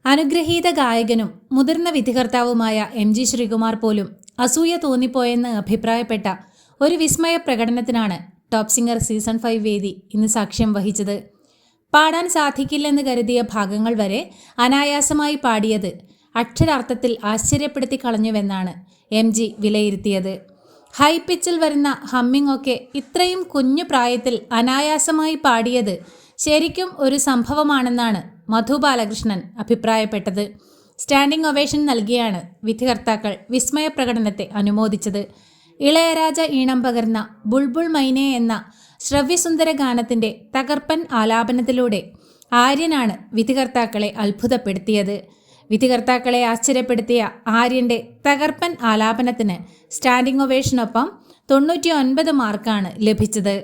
അനുഗ്രഹീത ഗായകനും മുതിർന്ന വിധികർത്താവുമായ MG ശ്രീകുമാർ പോലും അസൂയ തോന്നിപ്പോയെന്ന് അഭിപ്രായപ്പെട്ട ഒരു വിസ്മയ പ്രകടനത്തിനാണ് ടോപ്പ് സിംഗർ സീസൺ 5 വേദി ഇന്ന് സാക്ഷ്യം വഹിച്ചത്. പാടാൻ സാധിക്കില്ലെന്ന് കരുതിയ ഭാഗങ്ങൾ വരെ അനായാസമായി പാടിയത് അക്ഷരാർത്ഥത്തിൽ ആശ്ചര്യപ്പെടുത്തി കളഞ്ഞുവെന്നാണ് MG വിലയിരുത്തിയത്. ഹൈ പിച്ചിൽ വരുന്ന ഹമ്മിങ് ഒക്കെ ഇത്രയും കുഞ്ഞു പ്രായത്തിൽ അനായാസമായി പാടിയത് ശരിക്കും ഒരു സംഭവമാണെന്നാണ് മധു ബാലകൃഷ്ണൻ അഭിപ്രായപ്പെട്ടത്. സ്റ്റാൻഡിംഗ് ഒവേഷൻ നൽകിയാണ് വിധികർത്താക്കൾ വിസ്മയ പ്രകടനത്തെ അനുമോദിച്ചത്. ഇളയരാജ ഈണം പകർന്ന ബുൾബുൾ മൈനെ എന്ന ശ്രവ്യസുന്ദര ഗാനത്തിൻ്റെ തകർപ്പൻ ആലാപനത്തിലൂടെ ആര്യനാണ് വിധികർത്താക്കളെ അത്ഭുതപ്പെടുത്തിയത്. വിധികർത്താക്കളെ ആശ്ചര്യപ്പെടുത്തിയ ആര്യൻ്റെ തകർപ്പൻ ആലാപനത്തിന് സ്റ്റാൻഡിംഗ് ഒവേഷനൊപ്പം 99 മാർക്കാണ് ലഭിച്ചത്.